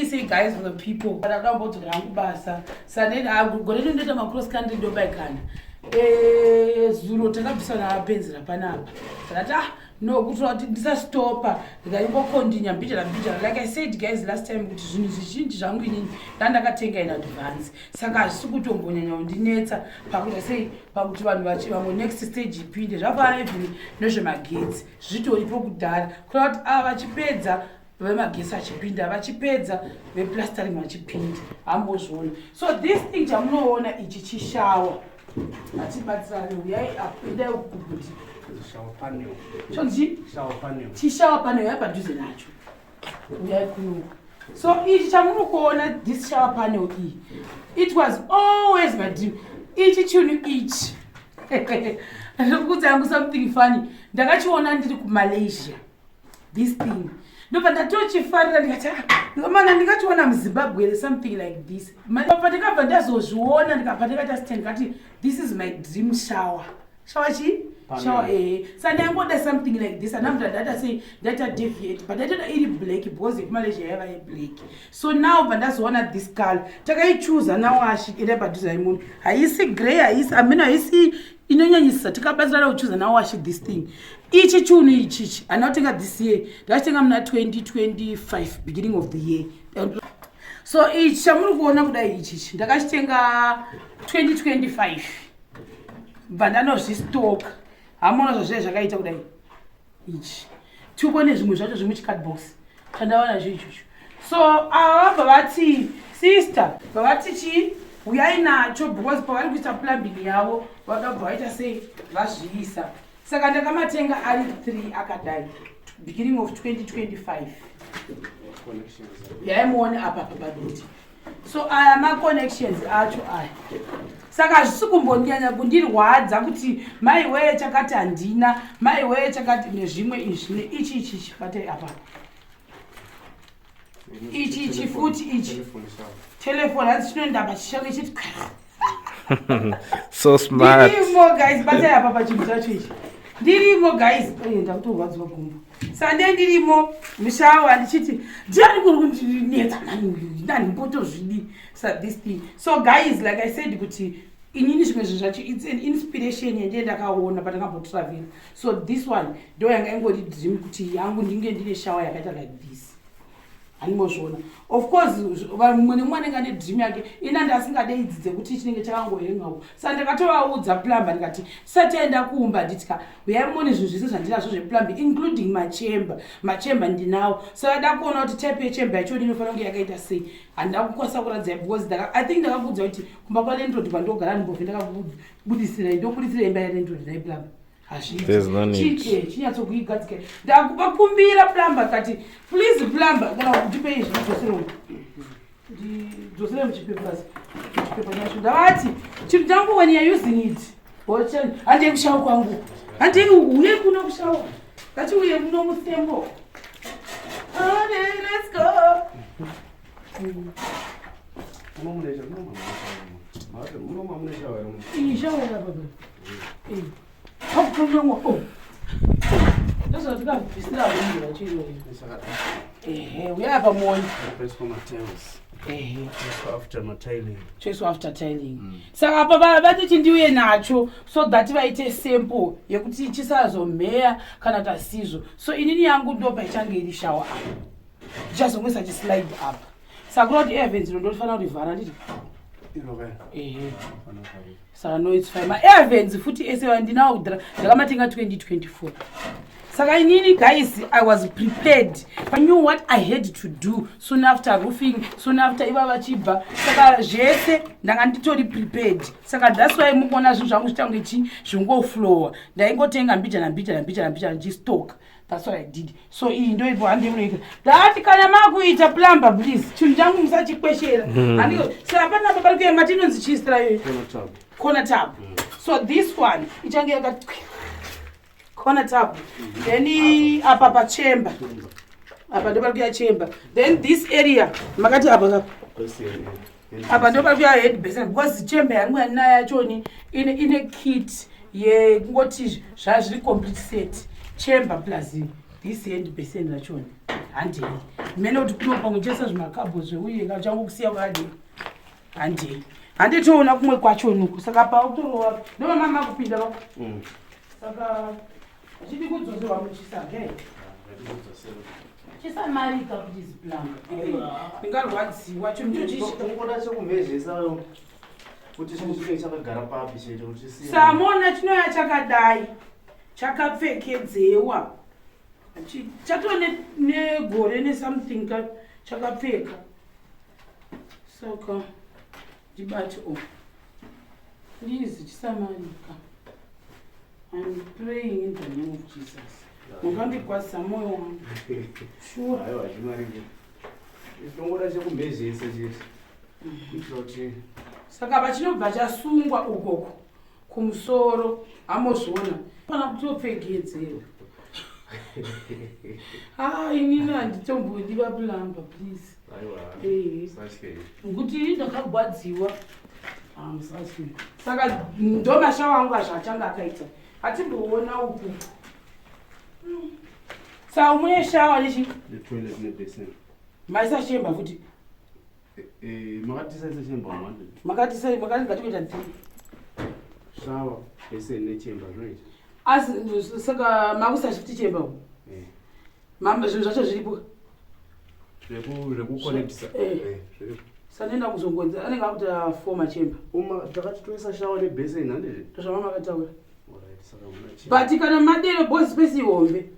say guys for the people but I don't want to basa sane agogoleni ndeta ma cross country ndo baikana zuro takabvisana apenzera panapa sakati no kutoa kuti ndisastopa ndikaimbokontinya mbijana like I said guys last time kuti zvinhu zvizhinji zvangu inini ndandakatenga in advance saka hazvisi kutombonyanya kundinetsa pakuti sei pakuti vanhu vamwe next stage ipinde zvapana even nezvemagetsi zvitoripo kudhara kuda kuti ava vachipedza vemagesi achipinda vachipedza veplastering vachipinda hambozviona so this thing chamunoona ichi chishawa atibatsirane uyai apindai kukuti chishawa panel yapadhuze nacho uyai kunuka so ichi chamunokuona this shower panel iyi it was always my dream ichi chinhu ichi ndikuudza yangu something funny ndakachiona ndiri kumalaysia this thing ndobva ndatochifarira ndikati mana ndingachiona muzimbabwe here something like this pandikabva ndazozviona ndikabva ndikatastand kati this is my dream shower chi shower so ndangoda something like this and data say data deviate but data iri black because if Malaysia yava black so now bandazoona this color takaichoose nawashi ine padhuze imunhu haisi grey haisi inonyanyisa tikabatsirana kuchoose nawashi this thing ichi chinhu ichichi anotenga this year ndakatenga muna 2025 beginning of the year so ichi chamuri kuona kudai ichichi ndakachitenga 2025 bva ndanozvistoka hamona zvazvee zvakaita kudai ichi tikone zvimwe zvacho zvemuchicardbox chandaona zviichocho so ava bvavati sister bvavati chi uyai nacho because pavari kuita plumbing yavo vakabva vaita sei vazviisa saka ndakamatenga ari 3 akadai beginning of 2025 yaimuone apa papadoti so aya maconnections acho aya saka hazvisi kumbonyanya kundirwadza kuti maiwee chakati handina maiwee chakati nezvimwe izvi ichi chibatai apa ichi futi ichi telefoni hasi chinoenda pachishaka ichiti so smart ndirimo guys batai apa pachinhu chacho ichi ndirimo guys ndakutorwadzwa gumbo sande ndirimo mushawa ndichiti ndiani kuri kundinetsa nani mbotozvidi this thing so guys like I said kuti inini zvimwe zvinhu zvacho it's an inspiration yandee ndakaona patakambotravela so this one ndo yanga ingori dream kuti yangu ndinge ndine shawa yakaita like this hanimozviona of course mumwe nemumwe anenge ane dream yake ina ndasingadeyidzidze kuti chinenge chakangohengawo saka ndakatovaudza plumber ndikati sataenda kuumba nditika uyaimone zvinhu zvese zvandinazvo zveplumbing including machemba ndinawo saka dakuona kuti type yechemba yacho inofanira kunge yakaita sei handina kukwanisa kuradzai because I think ndakabudza kuti kumba kwalandrod pandogara ndimbobve ndakabudisira ndobudisira imba yalandrod naiplumber chinyatsokuigadzika ndakuvakumbira plumber kati please plumber kana kutipei zvinodzosere muchipepasi chipepa chacho ndavati chinhu changu when you're using it handei kushawa kwangu handei uye kuno kushawa ngati uye kuno musembo let's go shawa yapapa hakutonyanwa ndozvatikabvisira vundu vachiroyo uyapa moni choice after tiling saka apa vatiti ndiuye nacho so that vaite sample yekuti chisazomheya kana tasizvo so inini yangu ndopa ichange iri shawa apa chichazomwe sachislide apa saka kuda kuti evans ndondofanira kuti vhara nditi saka no it's fine ma-evans futi ese vandinawo kudhara ndakamatenga 2024 saka inini guys I was prepared. I knew what I had to do soon after roofing, soon after iva vachibva saka zvese ndanga nditori prepared. Saka that's why mukona zvinhu zvangu zvitange zvingoflowa ndaingotenga mbijana ndichistock. That's what I did. So iyi ndo ipo handimureka ndati kana makuita plumber please chinhu changu musachikweshera handiko saka hapana baba rikuya matinonzi chistra yoyo corner tab. So this one ichange yakati corner tab then apa pachemba apa ndo parikuya chamber then this area makati apa ndo parikuya head basin because chamber yangu yanayo yachoni ine kit ye ngoti zvazviri complete set chamber plus this hand basin rachona handei mene kuti kunopa kuchesa zvimakabhozve uye ngachangokusiya kadi handitoona kumwe kwachonuku saka pautorowa ndovamama kupinda va saka achidi kudzosera muchisage chisamarika kuti ziplanga ndingarwadziwa chongoda chekumhezvesa kuti chinhu chakagara papi chete kuti samona chinoya chakadai chakapfekedzewa chatone negore nesomething chakapfeka saka ndibati please chisamarika. I'm praying in the name of Jesus. Mukandikwazisa moyo wangu. Sure. Aiwa chimarike. Itongoda chekumhezvesa chete. Kuti saka pachinobva chasungwa ukoko kumusoro amozviona pana kutopfekedzera. Inini handitombodiwa plamba please. Ngokuti ndakagwadziwa. Musaswe. Saka ndo mashawa wangu achanga akaita. Hatimboona uku. Saka mune shawa nechi? The toilet nebasin. Maisa chemba futi. Makatisa chemba mwande. Makatisa ngatoita 3. Shower, basin nechemba right. Asi saka makusa chifti chemba. Mama zvinhu zvacho zviripo. Zvekuconnectisa. Sanenda kuzongodza anenge akuta forma chemba. Takati toisa shower nebasin handizve. Zvamama makataura. Alright, saka muna chemba. But kana madero boss space ihombe.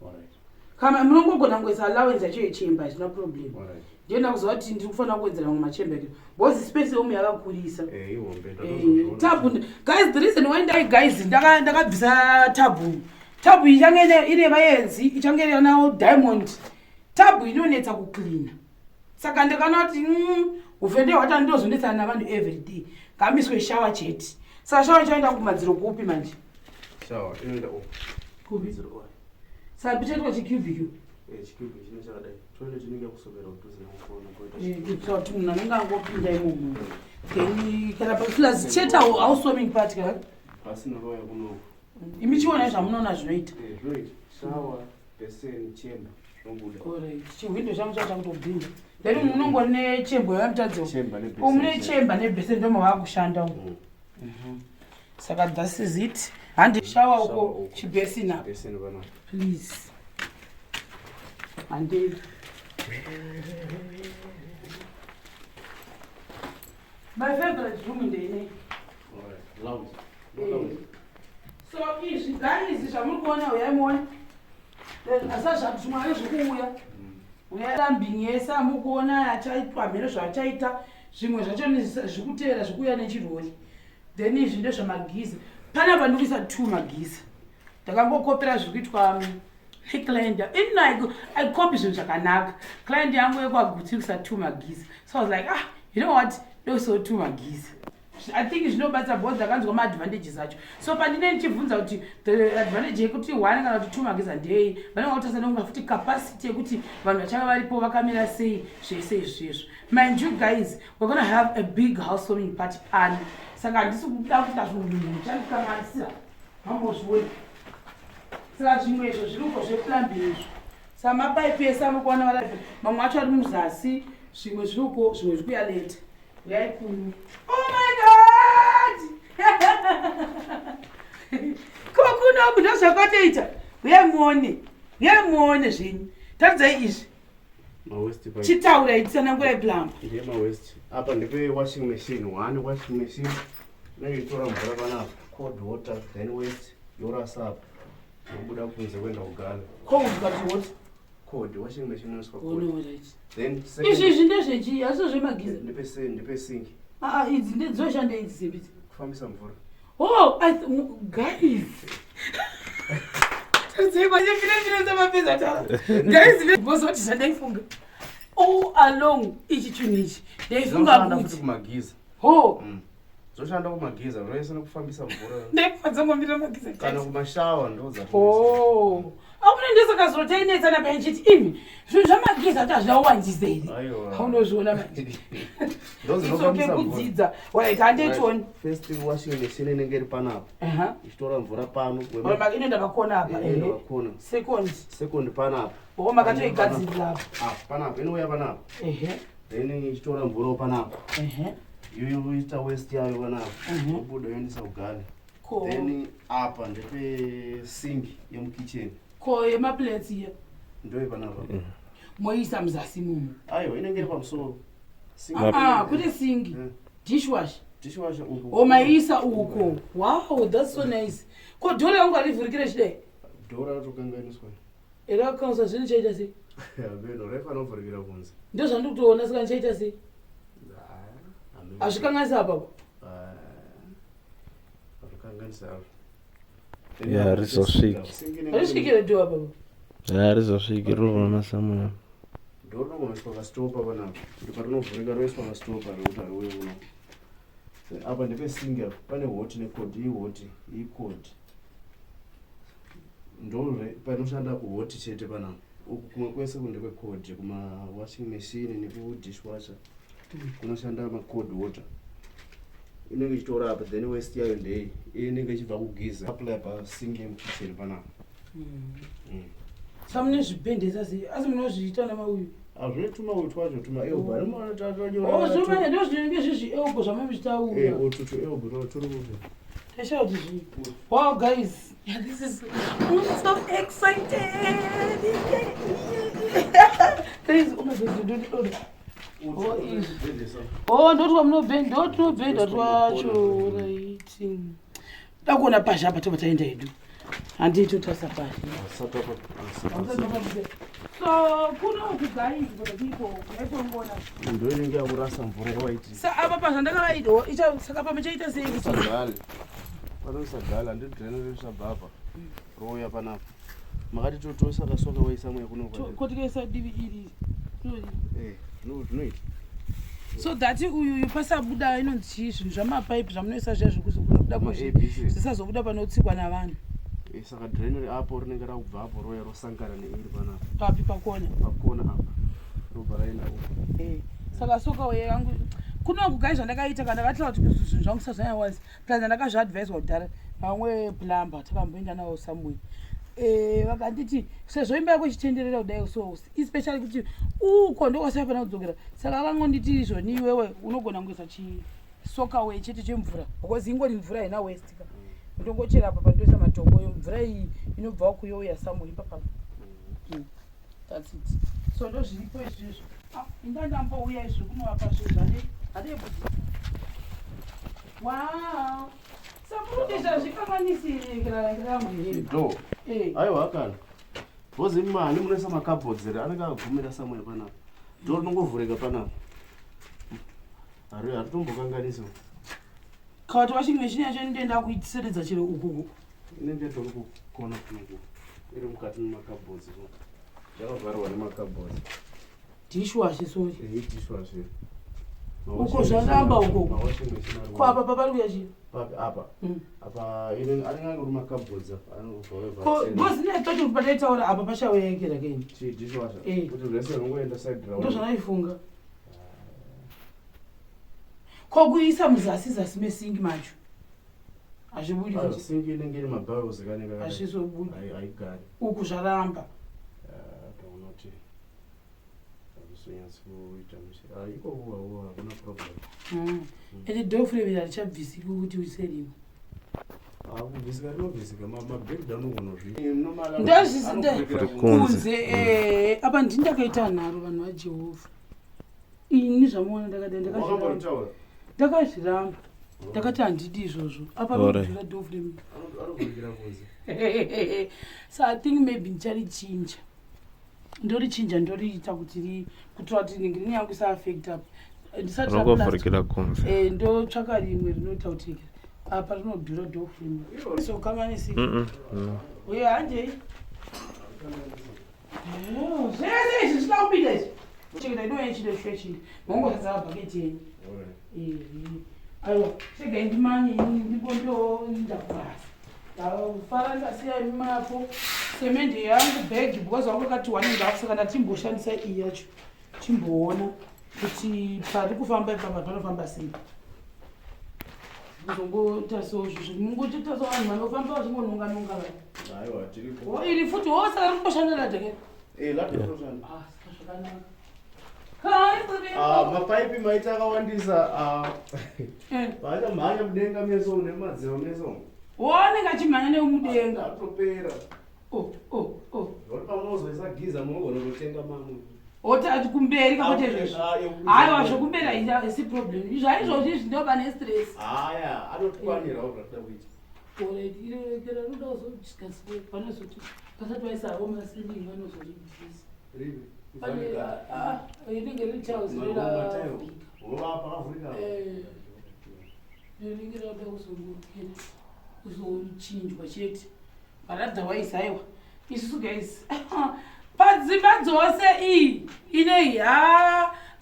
Alright. Kama munongogona kuisa allowance yacho yechemba no problem. Alright. Ndienda kuziva kuti ndiri kufanira kuwedzera mumwe machemba ake. Boss space yomu yakakurisa. Ihombe. Tabu. Guys, the reason why ndakabvisa tabu. Tabu ichangene ine vayenzi, ichangene nawo diamond. Tabu inonetsa kucleana. Saka ndikanoti ufende wata ndozondetsana navanhu every day. Ngamiswe shower chete. Saka shower chaenda kumadziro kupi manje? Shower inoenda kupi? Saka pichaitwa chicubicle. Chicubicle chine chakadai. Toilet inenge kusokera kutuze nokuona. Kuitira kuti munhu anenge angopinda imomo. Then kana pafilazi chete hauswimming part kana? Pasina roya kuno. Imi chiona zvamunoona zvinoita. Right. Shower, basin, chamber. Alright. Chiwindo changu chakutobvinda. Then munongori nechemba yamutadzo. Mune chemba nebhasin ndomo vakushanda uko. Saka this is it. Handi shower uko chibasin apa. Basin bana. Please. Handi. My favorite room ndene. Alright. Lounge. So izvi guys zvamuri kuona uyaimona. Asazvati zvimwe zvikuuya. Uyarambing yese amukuona yachaitwa mhero zvachaita zvimwe zvacho zvikuteera zvikuuya nechirori. Then izvi ndezvamagiza. Panapa ndikuisa 2 magiza. Ndakangokopera zvikuitwa neclient. I zvinhu zvakanaka. Client yangu yekwagutsikisa 2 magiza. So I was like, you know what? Those 2 magiza. I think zvinobatsa both dzakanzwa maadvantages acho. So pandine ndichibvunza kuti the advantage yekuti 1 kana kuti 2 magiza ndei, vanenge vakutasana kunga futi capacity yekuti vanhu vachanga varipo vakamira sei zvese izvezvo. Mind you guys, we're going to have a big housewarming party pan. Saka handisi kuda kuita zvinhu chandikamanisira. Mamozviona. Saka zvimwe izvo zviri uko zveplumbing izvo. Saka mapaipi ese amukuona varabva. Mamwe acho ari muzasi, zvimwe zviri uko, zvimwe zviri kuya leta. Oh my God! Kokuno kuno zvakatoita. Uyai zvinhu. Taridzai izvi. Chitaura itsanangura plumber. Ndiye mawest. Apa ndipe washing machine, 1 washing machine. Noitora mvura panapa, cold water, then waste, yorasa apa. Nobuda kunze kwenda kugala. Cold water. Cold washing machine unoswa cold. Oh, no, right. Then second. Izvi ndezvechi, asi zvemagiza. Ndipe sink. Idzi ndedzoshanda idzi sebiti. Kufambisa mvura. Oh, guys. Guys, boss what is ndaifunga. All along ichi chinhu ichi. Ndaifunga kuti kumagiza. Oh. Zoshanda kumagiza, unoisa nokufambisa mvura. Ndaifanzangomira magiza. Kana kumashawa ndoza. Oh. Akuna ndisakazotainetsana pachiti imi. Zvinhu zvamagiza tazvawanzizei. Aiwa. Haunozviona manje. It's okay kudzidza. Alright, handetoni. First washing machine inenge iri panapo. Ichitora mvura pano. Inoenda pakona apa. Second panapo. Makatoigadzirira apa. Panapo inouya panapo. Then ichitora mvura panapo. Iyoyo ita waste yayo panapo. Obuda yoendesa kugari. Then apa ndepe sink yemukitchen. Ko yemaplates here. Ndoye panapo. Moisa muzasi mumu. Aiwa inenge iri pamusoro. Kuti sink. Dishwasher. Uko. Maisa uko. Wow, that's so nice. Ko dole yangu alivurikira chidai. Dora tokanganiswa. Era kansa zvini chaita sei? Beno refa novurikira kunze. Ndizvo zvandikutoona saka chaita sei? Azvikanganisa apa? Azvikanganisa. Yeah, rizosvika. Risvikire do apa? Yeah, rizosvika rona samwe. Dora unoiswa pastopa panapo. Kuti parinovhurika roiswa pastopa rokuti ariwe uno. Apa ndepe singa pane hot necold, iyi cold. Ndore panoshanda kuhot chete panapo. Uku kumwe kwese kundekwe cold kuma washing machine neku dishwasher. Kunoshanda ma cold water. Inenge ichitora apa then waste yayo ndei inenge ichibva kugiza. Apply pa sink yemukitchen panapo. Samune zvipendesa sei? Asi munozviita namauyu. Azvetuma utwacho tuma elbow. Arimwana tatonyora. Zvomene ndozvinenge zvizvi elbow zvamamuzvitaura. Ututu elbow turi kuve. Shout this. Wow, guys, this is I'm so excited. Guys, oh my God, ndoti wamunobhenda twacho right. Takuona pasha apa tobataenda hedu. Handiti utasa pasha. So kuna ukugayi kuti people yaitombona. Ndo inenge yakurasa mvura kwaiti. Sa apa pasha ndakavaidwa icha saka pamechaita sei kuti. Panosagala ndidrenere zvabhapa. Roya panapo. Makati totosa kasoka waisa mwe kuno kwa. Kotikesa divi iri. Zvinoita. So that you pasa buda inonzi zvinhu zvamapipe zvamunoisa zviya zvekuzobuda zvisazobuda panotsikwa navanhu. Saka draineri apo rinenge rakubva apo roya rosangana neiri panapo. Papi pakona. Pakona apa. Robva raenda uko. Saka soka wewe yangu kuna kugai zvandakaita kana ndakatila kuti zvinhu zvangu sazvanya was plus ndakazviadvise kudhara vamwe plumber takamboenda nawo somewhere. Vakanditi sezvo imba yako ichitenderera kudai so especially kuti uko ndokwasaya pana kudzokera saka vakangonditi izvoni iwewe unogona kungoisa chisoka chete chemvura because ingori mvura haina waste ka ndongochera apa pandoisa matombo mvura iyi inobva kuyouya somewhere ipapapo. That's it. So ndozviripo izvizvo indandambouya izvo kunovapa zvezvane hadebudi. Wow. Sakurudisha zvikanganisire do. Aiwa kana. Bozi mani munoisa makabhodzi anenge agumira samwe panapo. Do rinongovhurika panapo. Haritombokanganisa. Kawati washing machine yacho ndenda kuitseredza chero ukuku. Inenge tori kukona kunoku. Iri mukati memakabhodzi. Yakavharwa nemakabhodzi. Dishwasher sorry. Dishwasher. Uko zvandamba uko. Ko apa papari kuya chii? Apa. Apa anenge ari makabhodzi anovhurwa. Ko bozi netoto pataitaura apa pachawekera keni. Dishwasher. Kuti zvese ringoenda side round. Ndozvanaifunga. Ko kuisa muzasi mesingi macho. Azvibudi kuti singi inenge iri mabhawuzi kanenge. Azvizobudi. Haigari. Uku zvaramba. Taunoti. Azvisonyatsikuita mushe. Iko huwa hakuna problem. Ende doframe harichabvisiki kuti uiseriwo. Kubvisika rinobvisika mabreakdown ungonozvi. Kunze apa ndindakaita nharo vanhu vaJehovha. Ini zvamuona ndakazviramba. Ndakati handidi izvozvo. Apa nobvira doframe. Anovhurikira kunze. So I think maybe ndicharichinja. Ndorichinja ndoriita kuti kutora kuti rinenge yangu isa-affect up. Rinongovhurikira kunze. Ndotsvaka rimwe rinoita kuti apa rinodhura doframe. Izokanganisika. Uye handei. Zvese izvi zvisina kubida izvi. Cheketa inoya chide fetching. Mongosadzava bhaketi yenyu. Aiwa, segai ndimanye ndibondoinda kubasa. Ndafara ndasiya imapo. Semende yangu bag because wangu kati wanenge saka ndatimboshandisa iyi yacho. Chimboona. kuti pari kufamba ipapa panofamba sei kuzongotarisao izvozvo mungototarisao vanhu vanofamba vachingononga-nonga Aiwa, tiripo. iri futi wosaka ringoshanda dheke Latatoshanda. zvakanaka Mapaipi maita akawandisa vachamhanya mudenga meso nemadziro meso. wanenge achimhanya nemudenga Atopera. Oti Pamunozoisa giza munogona kutenga mamwe. ati kumberi kakotezvezvo haiwa zvokumberi haisi problem zvaizvozvo izvi ndinoba nestress Haya, anotwanirawo zvakuda kuita. irekera roda kuzodiscasi panozoti pasati vaisavo masilingi vanozozvidisisa inenge riri chauzi rerafrika inenge rada kuzochinjwa chete paradzawaisaiwa isusu guys padzimba dzose iyi inei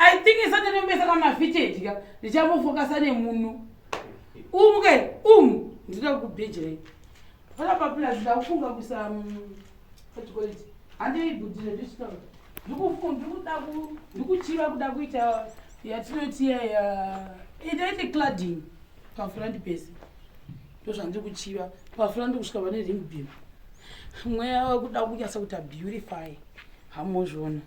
I think isati nombesa kamafitedi ka ndichamufokasa nemunhu umuke ndida kubhejerai panapa plus ndakufunga kuisa patikoliti handiibhudhire ndisitaura ndikuchiva kuda kuita yatinoti idaiti cladding pafront base ndozvandiri kuchiva pafront kusvika pane ring beam mweya wekuda kunyasa kuita beautify hamozvona